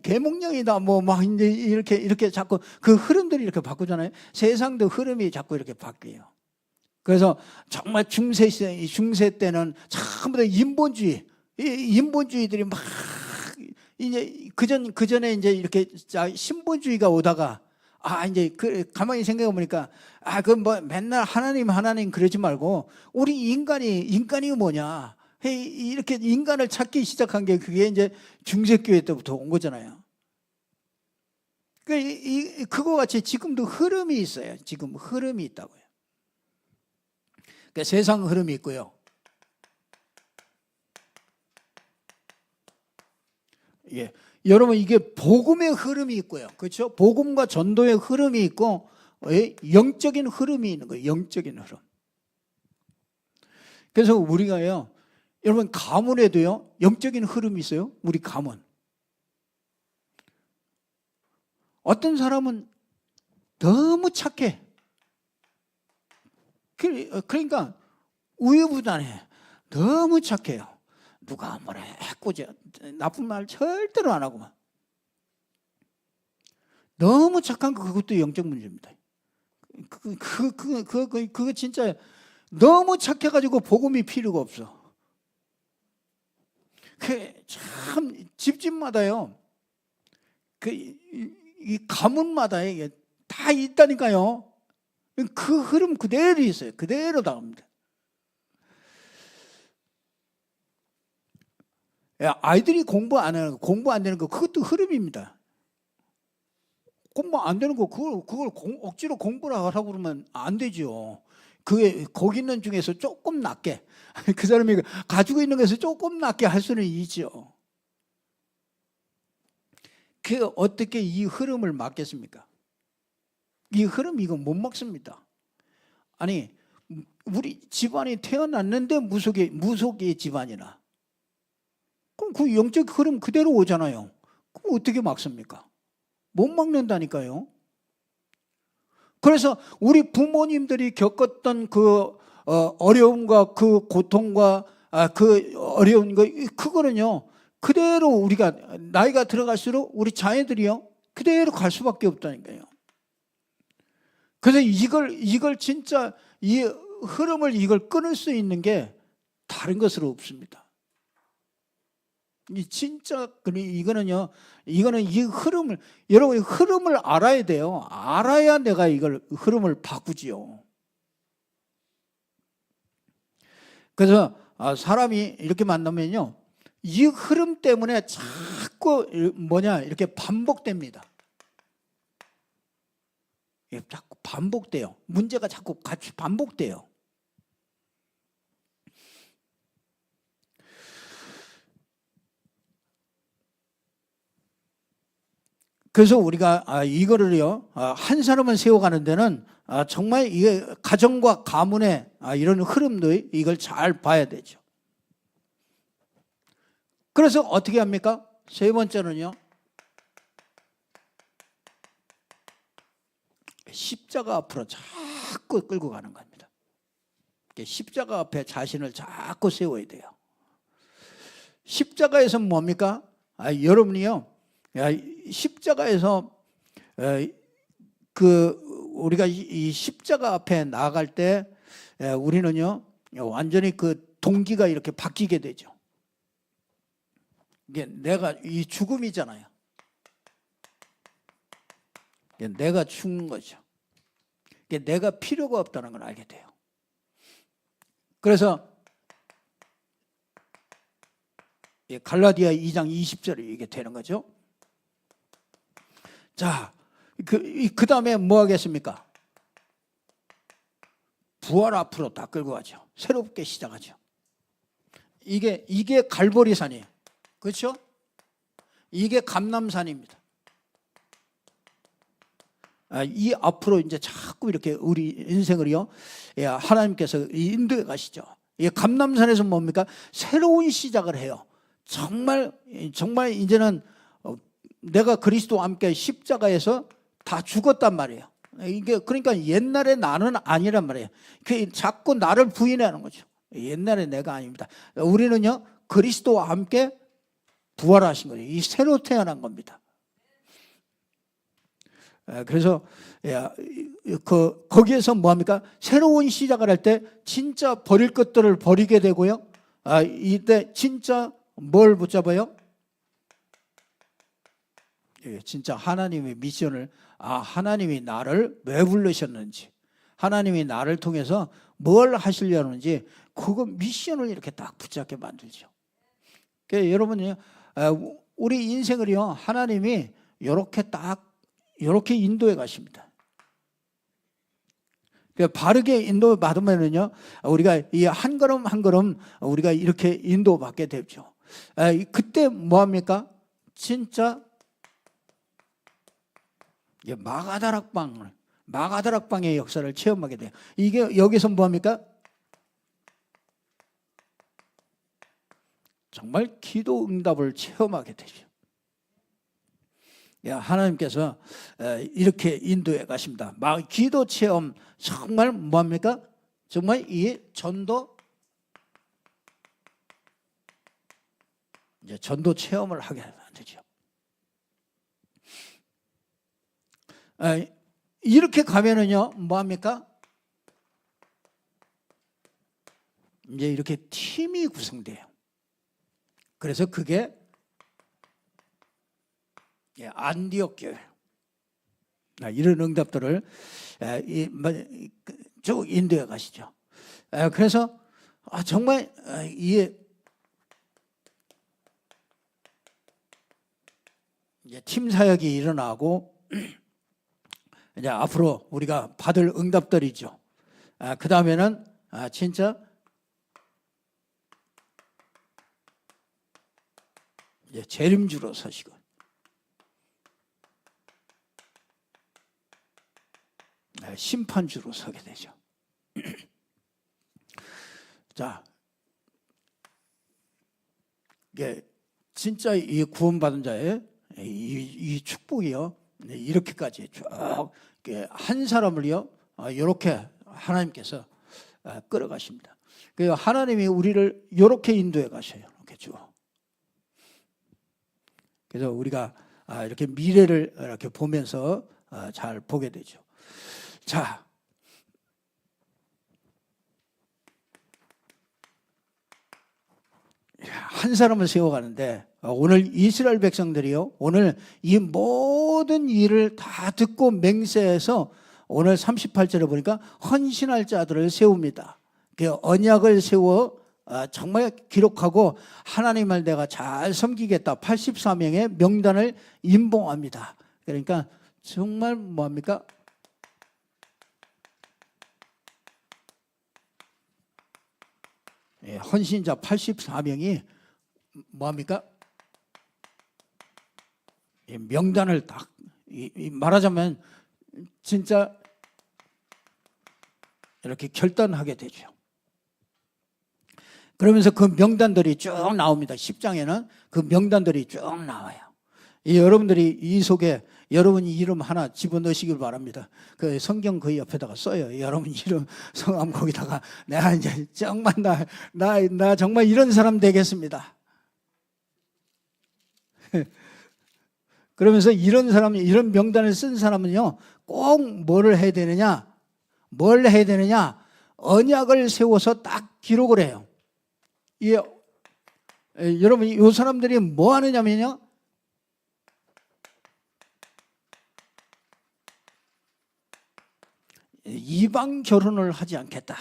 계몽령이다. 뭐 막 이제 이렇게 자꾸 그 흐름들이 이렇게 바꾸잖아요. 세상도 흐름이 자꾸 이렇게 바뀌어요. 그래서 정말 중세 때는 전부 다 인본주의들이 막 이제 그전에 이제 이렇게 신본주의가 오다가 이제 가만히 생각해 보니까 그 뭐 맨날 하나님 그러지 말고 우리 인간이 뭐냐 이렇게 인간을 찾기 시작한 게 그게 이제 중세교회 때부터 온 거잖아요. 그거 같이 지금도 흐름이 있어요. 지금 흐름이 있다고요. 그러니까 세상 흐름이 있고요. 예. 여러분 이게 복음의 흐름이 있고요. 그렇죠? 복음과 전도의 흐름이 있고 영적인 흐름이 있는 거예요. 영적인 흐름. 그래서 우리가요. 여러분 가문에도요. 영적인 흐름이 있어요. 우리 가문. 어떤 사람은 너무 착해. 그러니까 우유부단해. 너무 착해요. 누가 뭐라 해꾸지 나쁜 말 절대로 안 하고만. 너무 착한 거 그것도 영적 문제입니다. 그거 진짜 너무 착해가지고 복음이 필요가 없어. 참 집집마다요. 이 가문마다 이게 다 있다니까요. 그 흐름 그대로 있어요. 그대로 나옵니다. 아이들이 공부 안 하는 거, 공부 안 되는 거, 그것도 흐름입니다. 공부 안 되는 거, 그걸 억지로 공부를 하라고 그러면 안 되죠. 그게 거기 있는 중에서 조금 낫게, 그 사람이 가지고 있는 것에서 조금 낫게 할 수는 있죠. 그 어떻게 이 흐름을 막겠습니까? 이 흐름 이거 못 막습니다. 아니 우리 집안이 태어났는데 무속의 집안이나 그럼 그 영적 흐름 그대로 오잖아요. 그럼 어떻게 막습니까? 못 막는다니까요. 그래서 우리 부모님들이 겪었던 그 어려움과 그 고통과 그 어려운 거 그거는요 그대로 우리가 나이가 들어갈수록 우리 자녀들이요 그대로 갈 수밖에 없다니까요. 그래서 이걸 진짜 이 흐름을 이걸 끊을 수 있는 게 다른 것으로 없습니다. 이 진짜 이거는 이 흐름을 여러분이 흐름을 알아야 돼요. 알아야 내가 이걸 흐름을 바꾸지요. 그래서 사람이 이렇게 만나면요, 이 흐름 때문에 자꾸 이렇게 반복됩니다. 자꾸 반복돼요. 문제가 자꾸 같이 반복돼요. 그래서 우리가 이거를요 한 사람을 세워가는 데는 정말 이게 가정과 가문의 이런 흐름도 이걸 잘 봐야 되죠. 그래서 어떻게 합니까? 세 번째는요 십자가 앞으로 자꾸 끌고 가는 겁니다. 십자가 앞에 자신을 자꾸 세워야 돼요. 십자가에서 뭡니까? 여러분이요 십자가에서 우리가 이 십자가 앞에 나아갈 때 우리는요 완전히 그 동기가 이렇게 바뀌게 되죠. 이게 내가 이 죽음이잖아요. 이게 내가 죽는 거죠. 이게 내가 필요가 없다는 걸 알게 돼요. 그래서 갈라디아 2장 20절에 이게 되는 거죠. 자, 그 다음에 뭐 하겠습니까? 부활 앞으로 다 끌고 가죠. 새롭게 시작하죠. 이게 갈보리산이에요. 그렇죠? 이게 감람산입니다. 이 앞으로 이제 자꾸 이렇게 우리 인생을요, 하나님께서 인도해 가시죠. 이 감람산에서 뭡니까? 새로운 시작을 해요. 정말 이제는 내가 그리스도와 함께 십자가에서 다 죽었단 말이에요. 이게 그러니까 옛날에 나는 아니란 말이에요. 자꾸 나를 부인하는 거죠. 옛날에 내가 아닙니다. 우리는요 그리스도와 함께 부활하신 거예요. 이 새로 태어난 겁니다. 그래서 거기에서 뭐합니까? 새로운 시작을 할 때 진짜 버릴 것들을 버리게 되고요. 이때 진짜 뭘 붙잡아요? 진짜 하나님의 미션을 하나님이 나를 왜 부르셨는지 하나님이 나를 통해서 뭘 하시려는지 그거 미션을 이렇게 딱 붙잡게 만들죠. 그러니까 여러분요 우리 인생을요 하나님이 이렇게 인도해 가십니다. 그러니까 바르게 인도 받으면은요 우리가 이 한 걸음 한 걸음 우리가 이렇게 인도받게 되죠. 그때 뭐 합니까? 진짜 마가다락방의 역사를 체험하게 돼요. 이게 여기서 뭐합니까? 정말 기도 응답을 체험하게 되죠. 하나님께서 이렇게 인도해 가십니다. 기도 체험 정말 뭐합니까? 정말 이 전도 체험을 하게 되죠. 이렇게 가면은요 뭐합니까? 이제 이렇게 팀이 구성돼요. 그래서 그게 안디옥 교회. 이런 응답들을 쭉 인도해 가시죠. 그래서 정말 이제 팀 사역이 일어나고 이제 앞으로 우리가 받을 응답들이죠. 그 다음에는 진짜 이제 재림주로 서시고 심판주로 서게 되죠. 자, 이게 진짜 이 구원받은 자의 이 축복이요. 이렇게까지 쭉 한 사람을요. 이렇게 하나님께서 끌어가십니다. 그래서 하나님이 우리를 이렇게 인도해 가셔요. 이렇게 쭉. 그래서 우리가 이렇게 미래를 이렇게 보면서 잘 보게 되죠. 자, 한 사람을 세워가는데 오늘 이스라엘 백성들이요, 오늘 이 모든 일을 다 듣고 맹세해서 오늘 38절에 보니까 헌신할 자들을 세웁니다. 그 언약을 세워 정말 기록하고 하나님을 내가 잘 섬기겠다 84명의 명단을 임봉합니다. 그러니까 정말 뭐합니까? 헌신자 84명이 뭐합니까? 명단을 딱 말하자면 진짜 이렇게 결단하게 되죠. 그러면서 그 명단들이 쭉 나옵니다. 10장에는 그 명단들이 쭉 나와요. 여러분들이 이 속에 여러분 이름 하나 집어넣으시길 바랍니다. 그 성경 그 옆에다가 써요. 여러분 이름 성함 거기다가 내가 이제 정말 나 정말 이런 사람 되겠습니다. 그러면서 이런 사람, 이런 명단을 쓴 사람은요, 꼭 뭘 해야 되느냐? 언약을 세워서 딱 기록을 해요. 여러분, 이 사람들이 뭐 하느냐면요, 이방 결혼을 하지 않겠다.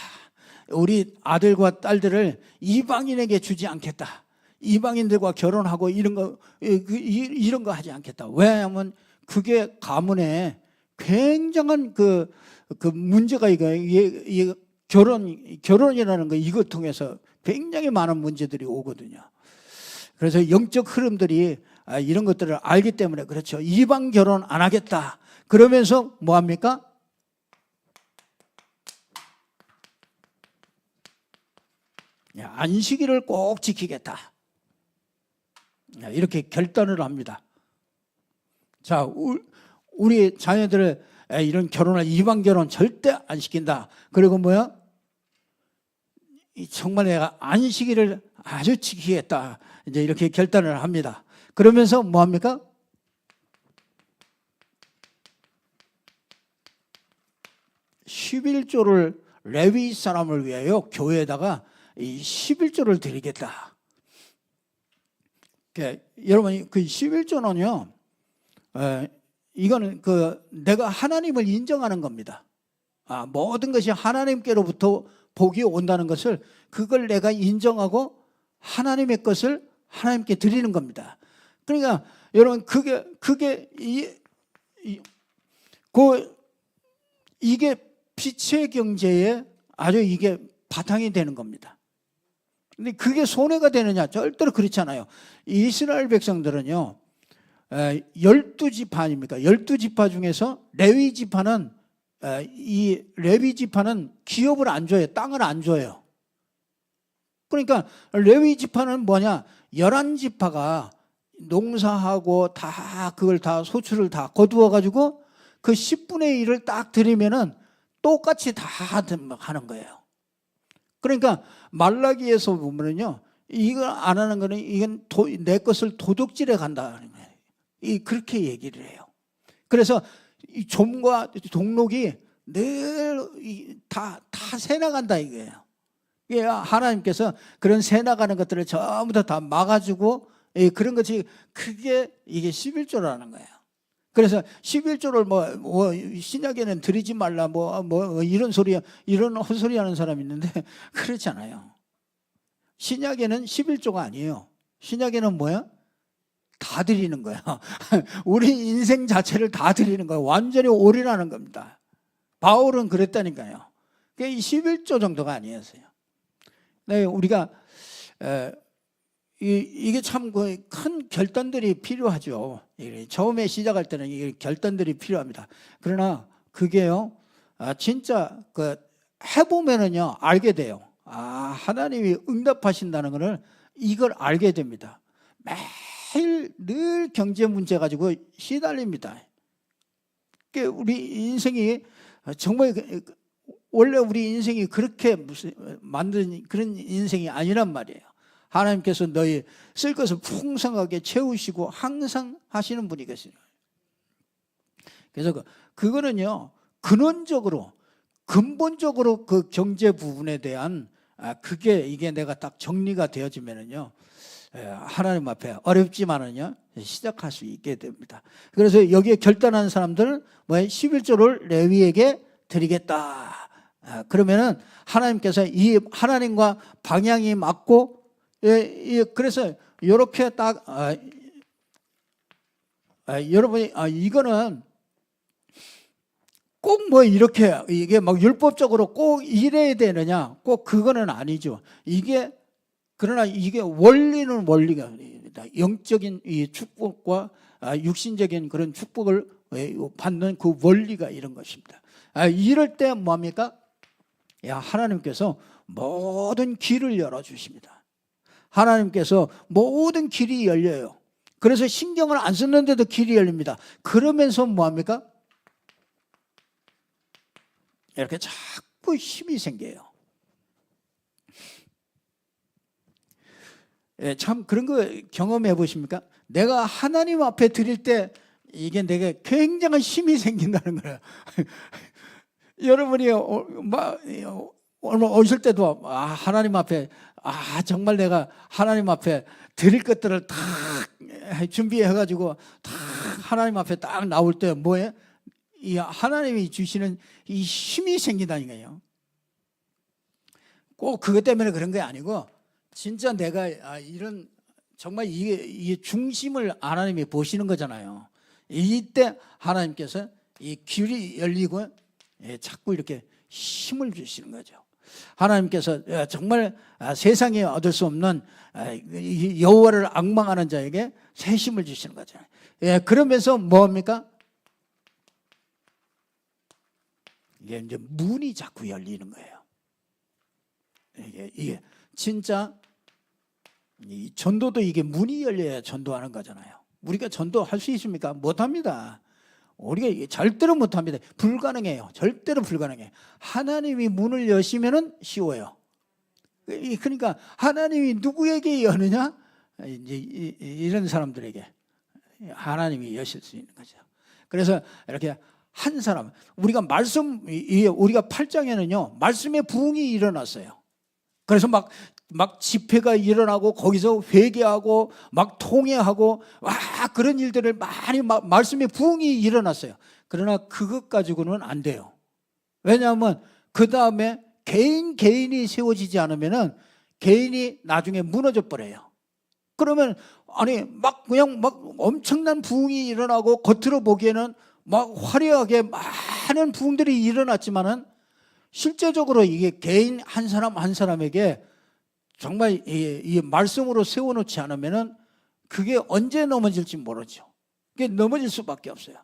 우리 아들과 딸들을 이방인에게 주지 않겠다. 이방인들과 결혼하고 이런 거 하지 않겠다. 왜냐하면 그게 가문에 굉장한 그 문제가 이거 결혼이라는 거 이것 통해서 굉장히 많은 문제들이 오거든요. 그래서 영적 흐름들이 이런 것들을 알기 때문에 그렇죠. 이방 결혼 안 하겠다. 그러면서 뭐 합니까? 안식일을 꼭 지키겠다. 이렇게 결단을 합니다. 자, 우리 자녀들을 이런 결혼을 이방 결혼 절대 안 시킨다. 그리고 뭐야? 정말 내가 안식일을 아주 지키겠다. 이제 이렇게 결단을 합니다. 그러면서 뭐 합니까? (11조를) 레위 사람을 위하여 교회에다가 이 11조를 드리겠다. 여러분, 그 11조는요, 이거는 내가 하나님을 인정하는 겁니다. 모든 것이 하나님께로부터 복이 온다는 것을, 그걸 내가 인정하고 하나님의 것을 하나님께 드리는 겁니다. 그러니까 여러분, 이게 빛의 경제에 아주 이게 바탕이 되는 겁니다. 근데 그게 손해가 되느냐? 절대로 그렇지 않아요. 이스라엘 백성들은요, 12지파 아닙니까? 12지파 중에서 레위 지파는 이 레위 지파는 기업을 안 줘요. 땅을 안 줘요. 그러니까 레위 지파는 뭐냐? 11지파가 농사하고 다 그걸 다 소출을 다 거두어 가지고 그 10분의 1을 딱 드리면은 똑같이 다 하는 거예요. 그러니까 말라기에서 보면은요, 이걸 안 하는 거는 이건 내 것을 도둑질해 간다는 거예요. 그렇게 얘기를 해요. 그래서 이 좀과 동록이 늘 다 새나간다 이거예요. 하나님께서 그런 새나가는 것들을 전부 다 막아주고 그런 것이 그게 이게 11조라는 거예요. 그래서 11조를 뭐 신약에는 드리지 말라 뭐 이런 소리 이런 헛소리 하는 사람이 있는데 그렇지 않아요. 신약에는 11조가 아니에요. 신약에는 뭐야? 다 드리는 거야. 우리 인생 자체를 다 드리는 거예요. 완전히 올인하는 겁니다. 바울은 그랬다니까요. 그게 11조 정도가 아니었어요. 네, 우리가 이게 참 큰 결단들이 필요하죠. 처음에 시작할 때는 이게 결단들이 필요합니다. 그러나 그게요, 진짜 해보면은요 알게 돼요. 하나님이 응답하신다는 것을 이걸 알게 됩니다. 매일 늘 경제 문제 가지고 시달립니다. 우리 인생이 정말 원래 우리 인생이 그렇게 만든 그런 인생이 아니란 말이에요. 하나님께서 너희 쓸 것을 풍성하게 채우시고 항상 하시는 분이 계시죠. 그래서 그거는요 근원적으로 근본적으로 그 경제 부분에 대한 이게 내가 딱 정리가 되어지면은요 하나님 앞에 어렵지만은요 시작할 수 있게 됩니다. 그래서 여기에 결단한 사람들 11조를 레위에게 드리겠다. 그러면은 하나님께서 이 하나님과 방향이 맞고 그래서 이렇게 딱 여러분이 이거는 꼭 이렇게 이게 막 율법적으로 꼭 이래야 되느냐 꼭 그거는 아니죠. 그러나 이게 원리는 원리가 영적인 이 축복과 육신적인 그런 축복을 받는 그 원리가 이런 것입니다. 이럴 때 뭡니까? 하나님께서 모든 길을 열어주십니다. 하나님께서 모든 길이 열려요. 그래서 신경을 안 썼는데도 길이 열립니다. 그러면서 뭐합니까? 이렇게 자꾸 힘이 생겨요. 참 그런 거 경험해 보십니까? 내가 하나님 앞에 드릴 때 이게 내게 굉장한 힘이 생긴다는 거예요. 여러분이 오늘 오실 때도 하나님 앞에 정말 내가 하나님 앞에 드릴 것들을 다 준비해가지고 다 하나님 앞에 딱 나올 때 뭐예요? 이 하나님이 주시는 이 힘이 생긴다는 거예요. 꼭 그것 때문에 그런 게 아니고 진짜 내가 이런 정말 이게 중심을 하나님이 보시는 거잖아요. 이때 하나님께서 이 길이 열리고 자꾸 이렇게 힘을 주시는 거죠. 하나님께서 정말 세상에 얻을 수 없는 여호와를 앙망하는 자에게 새 힘을 주시는 거죠. 그러면서 뭐합니까? 이게 이제 문이 자꾸 열리는 거예요. 이게 진짜 이 전도도 이게 문이 열려야 전도하는 거잖아요. 우리가 전도할 수 있습니까? 못합니다. 우리가 절대로 못합니다. 불가능해요. 절대로 불가능해요. 하나님이 문을 여시면은 쉬워요. 그러니까 하나님이 누구에게 여느냐? 이제 이런 사람들에게 하나님이 여실 수 있는 거죠. 그래서 이렇게 한 사람, 우리가 8장에는요 말씀의 부흥이 일어났어요. 그래서 막 집회가 일어나고 거기서 회개하고 막 통회하고 그런 일들을 많이 말씀의 부흥이 일어났어요. 그러나 그것 가지고는 안 돼요. 왜냐하면 그 다음에 개인이 세워지지 않으면은 개인이 나중에 무너져 버려요. 그러면 그냥 엄청난 부흥이 일어나고 겉으로 보기에는 막 화려하게 많은 부흥들이 일어났지만은 실제적으로 이게 개인 한 사람 한 사람에게 정말 이 말씀으로 세워놓지 않으면은 그게 언제 넘어질지 모르죠. 그게 넘어질 수밖에 없어요.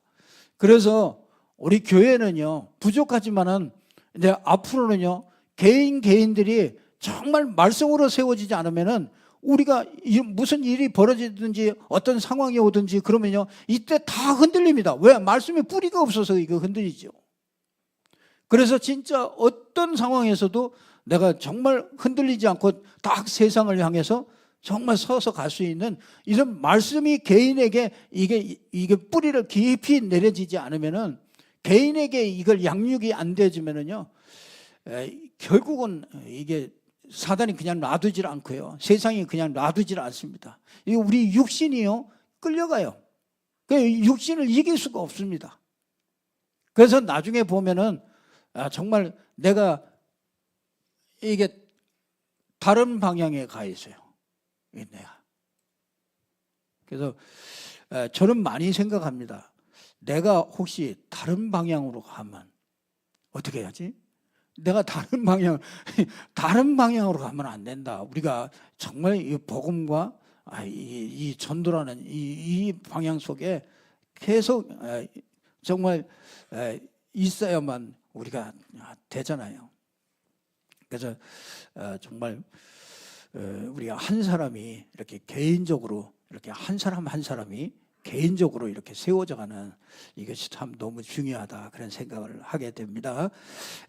그래서 우리 교회는요, 부족하지만은 이제 앞으로는요, 개인들이 정말 말씀으로 세워지지 않으면은 우리가 무슨 일이 벌어지든지 어떤 상황이 오든지 그러면요, 이때 다 흔들립니다. 왜? 말씀에 뿌리가 없어서 이거 흔들리죠. 그래서 진짜 어떤 상황에서도 내가 정말 흔들리지 않고 딱 세상을 향해서 정말 서서 갈 수 있는 이런 말씀이 개인에게 이게 뿌리를 깊이 내려지지 않으면은, 개인에게 이걸 양육이 안 되지면은요, 결국은 이게 사단이 그냥 놔두질 않고요, 세상이 그냥 놔두질 않습니다. 우리 육신이요, 끌려가요. 그 육신을 이길 수가 없습니다. 그래서 나중에 보면은 정말 내가 이게 다른 방향에 가 있어요. 내가. 그래서 저는 많이 생각합니다. 내가 혹시 다른 방향으로 가면 어떻게 해야지? 내가 다른 방향으로 가면 안 된다. 우리가 정말 이 복음과 이 전도라는 이 방향 속에 계속 정말 있어야만 우리가 되잖아요. 그래서 정말 우리가 한 사람이 이렇게 개인적으로 이렇게 한 사람이 개인적으로 이렇게 세워져가는 이것이 참 너무 중요하다, 그런 생각을 하게 됩니다.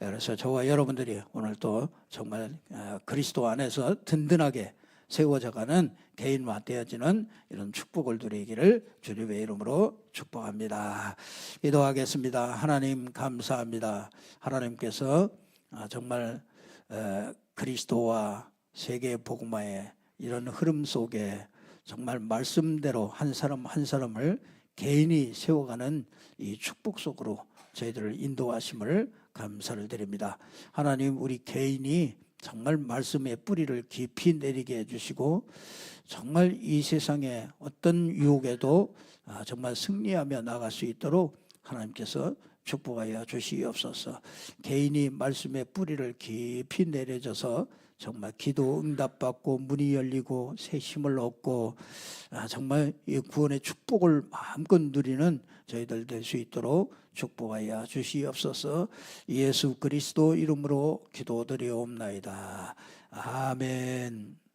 그래서 저와 여러분들이 오늘 또 정말 그리스도 안에서 든든하게 세워져가는 개인화 되어지는 이런 축복을 누리기를 주님의 이름으로 축복합니다. 기도하겠습니다. 하나님 감사합니다. 하나님께서 정말 그리스도와 세계 복음화의 이런 흐름 속에 정말 말씀대로 한 사람 한 사람을 개인이 세워가는 이 축복 속으로 저희들을 인도하심을 감사를 드립니다. 하나님, 우리 개인이 정말 말씀의 뿌리를 깊이 내리게 해주시고 정말 이 세상에 어떤 유혹에도 정말 승리하며 나갈 수 있도록 하나님께서 축복하여 주시옵소서. 개인이 말씀의 뿌리를 깊이 내려져서 정말 기도 응답받고 문이 열리고 새 힘을 얻고 정말 이 구원의 축복을 마음껏 누리는 저희들 될 수 있도록 축복하여 주시옵소서. 예수 그리스도 이름으로 기도드리옵나이다. 아멘.